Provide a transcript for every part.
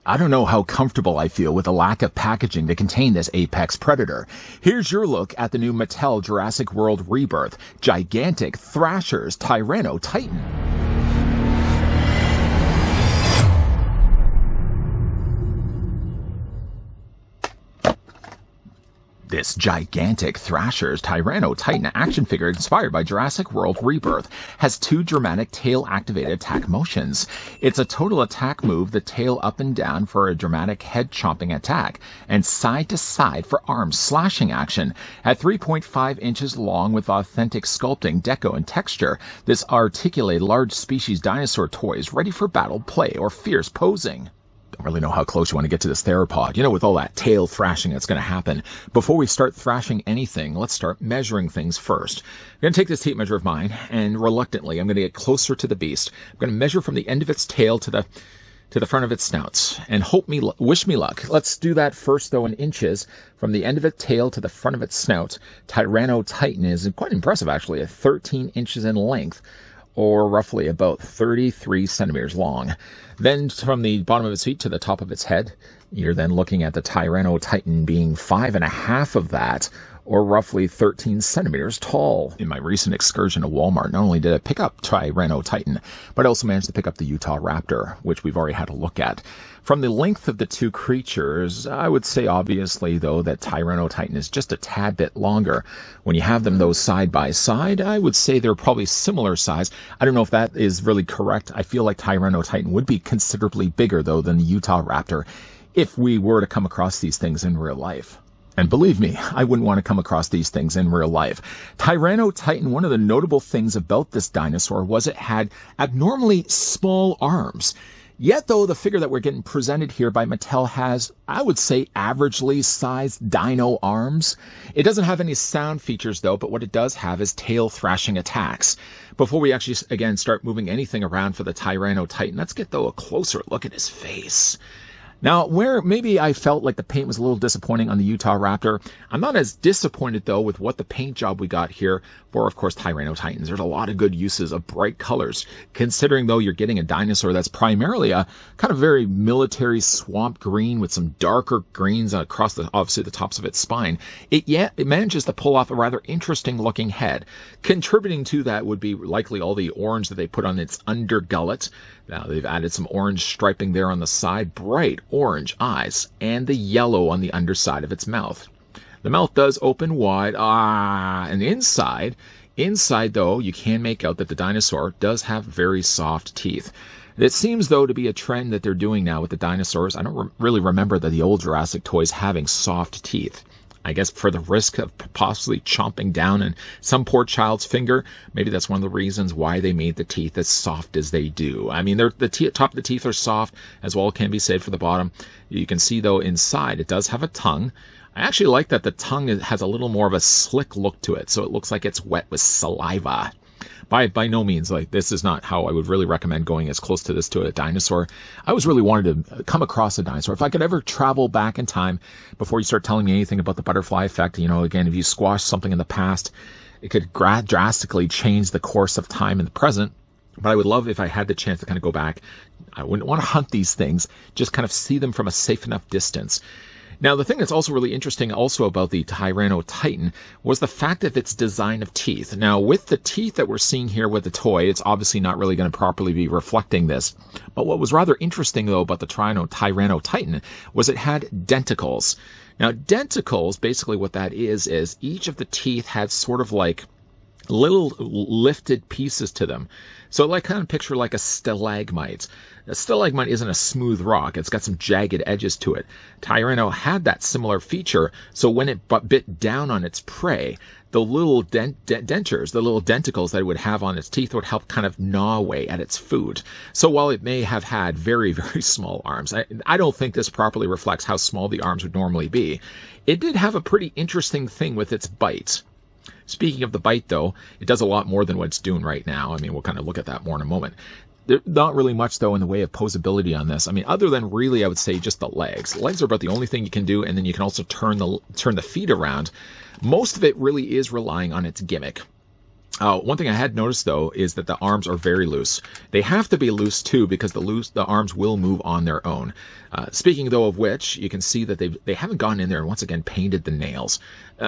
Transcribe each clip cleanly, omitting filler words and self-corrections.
I don't know how comfortable I feel with the lack of packaging to contain this apex predator. Here's your look at the new Mattel Jurassic World Rebirth gigantic Thrashers Tyrannotitan. This gigantic Thrashers Tyrannotitan action figure inspired by Jurassic World Rebirth has two dramatic tail-activated attack motions. It's a total attack move, the tail up and down for a dramatic head-chomping attack, and side-to-side for arm slashing action. At 3.5 inches long with authentic sculpting, deco, and texture, this articulated large species dinosaur toy is ready for battle, play, or fierce posing. Don't really know how close you want to get to this theropod, with all that tail thrashing that's going to happen. Before we start thrashing anything, let's start measuring things first. I'm going to take this tape measure of mine, and reluctantly, I'm going to get closer to the beast. I'm going to measure from the end of its tail to the front of its snout, and wish me luck. Let's do that first, though, in inches. From the end of its tail to the front of its snout, Tyrannotitan is quite impressive, actually, at 13 inches in length, or roughly about 33 centimeters long. Then from the bottom of its feet to the top of its head, you're then looking at the Tyrannotitan being 5.5 of that, or roughly 13 centimeters tall. In my recent excursion to Walmart, not only did I pick up Tyrannotitan, but I also managed to pick up the Utah Raptor, which we've already had a look at. From the length of the two creatures, I would say obviously, though, that Tyrannotitan is just a tad bit longer. When you have them, though, side by side, I would say they're probably similar size. I don't know if that is really correct. I feel like Tyrannotitan would be considerably bigger, though, than the Utah Raptor if we were to come across these things in real life. And believe me, I wouldn't want to come across these things in real life. Tyrannotitan, one of the notable things about this dinosaur was it had abnormally small arms. Yet, though, the figure that we're getting presented here by Mattel has, I would say, averagely sized dino arms. It doesn't have any sound features, though, but what it does have is tail thrashing attacks. Before we actually, again, start moving anything around for the Tyrannotitan, let's get, though, a closer look at his face. Now, where maybe I felt like the paint was a little disappointing on the Utah Raptor, I'm not as disappointed, though, with what the paint job we got here for, of course, Tyrannotitans. There's a lot of good uses of bright colors, considering, though, you're getting a dinosaur that's primarily a kind of very military swamp green with some darker greens across, obviously, the tops of its spine. It manages to pull off a rather interesting-looking head. Contributing to that would be likely all the orange that they put on its undergullet. Now, they've added some orange striping there on the side, bright orange eyes, and the yellow on the underside of its mouth. The mouth does open wide, and inside, though, you can make out that the dinosaur does have very soft teeth. It seems, though, to be a trend that they're doing now with the dinosaurs. I don't really remember the old Jurassic toys having soft teeth. I guess for the risk of possibly chomping down on some poor child's finger, maybe that's one of the reasons why they made the teeth as soft as they do. I mean, the top of the teeth are soft, as well can be said for the bottom. You can see, though, inside it does have a tongue. I actually like that the tongue has a little more of a slick look to it, so it looks like it's wet with saliva. By no means, this is not how I would really recommend going as close to this to a dinosaur. I always really wanted to come across a dinosaur. If I could ever travel back in time before you start telling me anything about the butterfly effect, again, if you squash something in the past, it could drastically change the course of time in the present. But I would love if I had the chance to kind of go back. I wouldn't want to hunt these things, just kind of see them from a safe enough distance. Now, the thing that's also really interesting also about the Tyrannotitan was the fact of its design of teeth. Now, with the teeth that we're seeing here with the toy, it's obviously not really going to properly be reflecting this. But what was rather interesting, though, about the Tyrannotitan was it had denticles. Now, denticles, basically what that is each of the teeth had sort of like little lifted pieces to them. So kind of picture like a stalagmite. A stalagmite isn't a smooth rock. It's got some jagged edges to it. Tyranno had that similar feature, so when it bit down on its prey, the little dentures, the little denticles that it would have on its teeth would help kind of gnaw away at its food. So while it may have had very, very small arms, I don't think this properly reflects how small the arms would normally be. It did have a pretty interesting thing with its bite. Speaking of the bite, though, it does a lot more than what it's doing right now. I mean, we'll kind of look at that more in a moment. There's not really much, though, in the way of posability on this. I mean, other than really, I would say, just the legs. The legs are about the only thing you can do, and then you can also turn the feet around. Most of it really is relying on its gimmick. One thing I had noticed, though, is that the arms are very loose. They have to be loose, too, because the arms will move on their own. Speaking, though, of which, you can see that they haven't gone in there and once again painted the nails.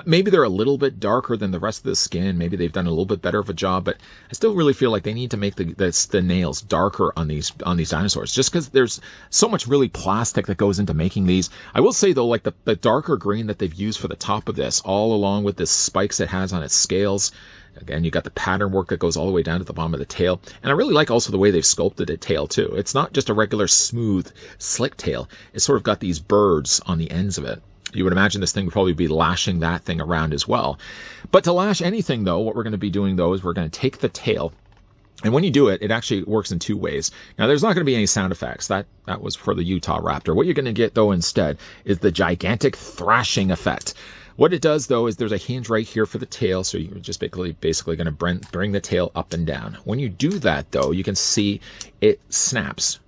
Maybe they're a little bit darker than the rest of the skin. Maybe they've done a little bit better of a job, but I still really feel like they need to make the nails darker on these dinosaurs, just because there's so much really plastic that goes into making these. I will say, though, like the darker green that they've used for the top of this, all along with the spikes it has on its scales. Again, you got the pattern work that goes all the way down to the bottom of the tail. And I really like also the way they've sculpted a tail, too. It's not just a regular smooth, slick tail. It's sort of got these birds on the ends of it. You would imagine this thing would probably be lashing that thing around as well. But to lash anything, though, what we're going to be doing, though, is we're going to take the tail. And when you do it, it actually works in two ways. Now, there's not going to be any sound effects. That was for the Utah Raptor. What you're going to get, though, instead is the gigantic thrashing effect. What it does, though, is there's a hinge right here for the tail, so you're just basically going to bring the tail up and down. When you do that, though, you can see it snaps.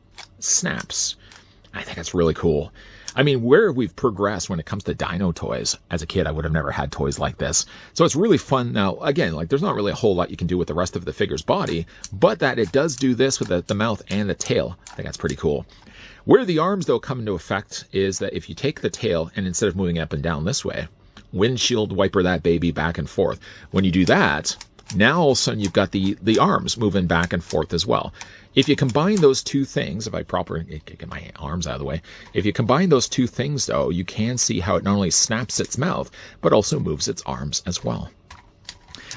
I think that's really cool. I mean, where we've progressed when it comes to dino toys. As a kid, I would have never had toys like this. So it's really fun. Now, again, like there's not really a whole lot you can do with the rest of the figure's body, but that it does do this with the mouth and the tail. I think that's pretty cool. Where the arms, though, come into effect is that if you take the tail and instead of moving up and down this way, windshield wiper that baby back and forth. When you do that, now all of a sudden you've got the arms moving back and forth as well. If you combine those two things, if I properly get my arms out of the way, if you combine those two things, though, you can see how it not only snaps its mouth, but also moves its arms as well.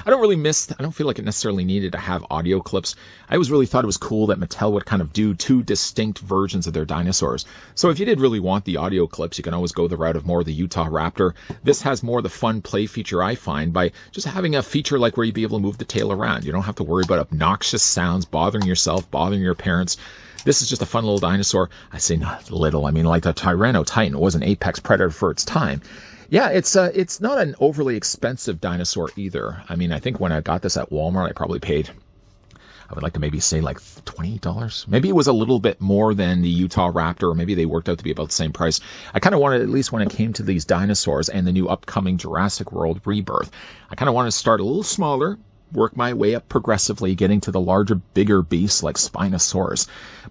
I don't feel like it necessarily needed to have audio clips. I always really thought it was cool that Mattel would kind of do two distinct versions of their dinosaurs. So if you did really want the audio clips, you can always go the route of more of the Utah Raptor. This has more of the fun play feature, I find, by just having a feature like where you'd be able to move the tail around. You don't have to worry about obnoxious sounds, bothering yourself, bothering your parents. This is just a fun little dinosaur. I say not little, I mean like the Tyrannotitan was an apex predator for its time. Yeah, it's not an overly expensive dinosaur either. I mean, I think when I got this at Walmart, I probably paid, I would like to maybe say like $20. Maybe it was a little bit more than the Utah Raptor, or maybe they worked out to be about the same price. I kind of wanted, at least when it came to these dinosaurs and the new upcoming Jurassic World Rebirth, I kind of wanted to start a little smaller, work my way up progressively, getting to the larger, bigger beasts like Spinosaurus.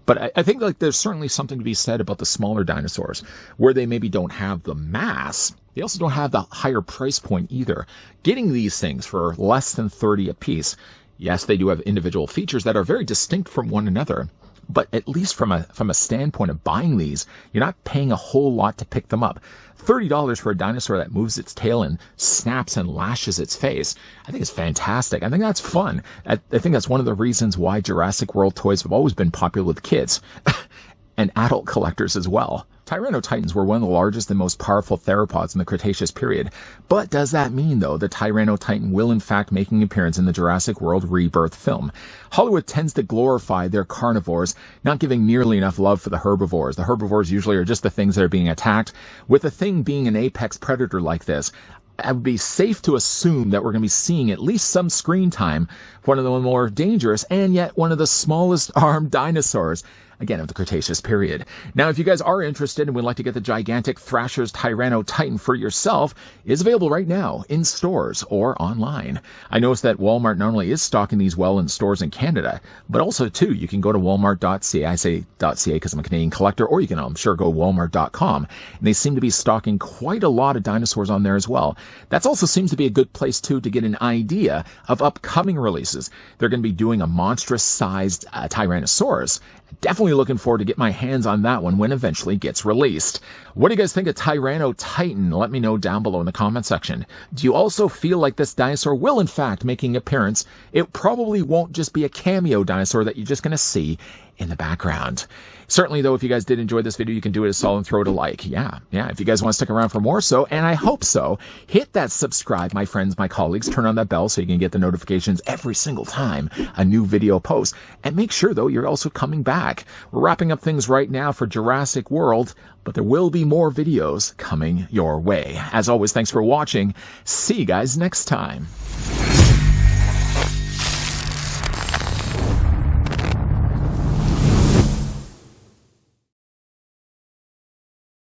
But I think like there's certainly something to be said about the smaller dinosaurs, where they maybe don't have the mass. They also don't have the higher price point either. Getting these things for less than $30 a piece, yes, they do have individual features that are very distinct from one another. But at least from a standpoint of buying these, you're not paying a whole lot to pick them up. $30 for a dinosaur that moves its tail and snaps and lashes its face, I think is fantastic. I think that's fun. I think that's one of the reasons why Jurassic World toys have always been popular with kids and adult collectors as well. Tyrannotitans were one of the largest and most powerful theropods in the Cretaceous period. But does that mean, though, the Tyrannotitan will in fact make an appearance in the Jurassic World Rebirth film? Hollywood tends to glorify their carnivores, not giving nearly enough love for the herbivores. The herbivores usually are just the things that are being attacked. With a thing being an apex predator like this, I would be safe to assume that we're going to be seeing at least some screen time for one of the more dangerous and yet one of the smallest armed dinosaurs, again, of the Cretaceous period. Now, if you guys are interested and would like to get the gigantic Thrashers Tyrannotitan for yourself, it is available right now in stores or online. I noticed that Walmart not only is stocking these well in stores in Canada, but also, too, you can go to walmart.ca. I say .ca because I'm a Canadian collector, or you can, I'm sure, go walmart.com. And they seem to be stocking quite a lot of dinosaurs on there as well. That also seems to be a good place, too, to get an idea of upcoming releases. They're going to be doing a monstrous-sized Tyrannosaurus. Definitely looking forward to get my hands on that one when eventually gets released. What do you guys think of Tyrannotitan? Let me know down below in the comment section. Do you also feel like this dinosaur will in fact make an appearance? It probably won't just be a cameo dinosaur that you're just going to see in the background. Certainly, though, if you guys did enjoy this video, you can do it a solid throw to like. Yeah. If you guys want to stick around for more so, and I hope so, hit that subscribe, my friends, my colleagues. Turn on that bell so you can get the notifications every single time a new video posts. And make sure, though, you're also coming back. We're wrapping up things right now for Jurassic World, but there will be more videos coming your way. As always, thanks for watching. See you guys next time.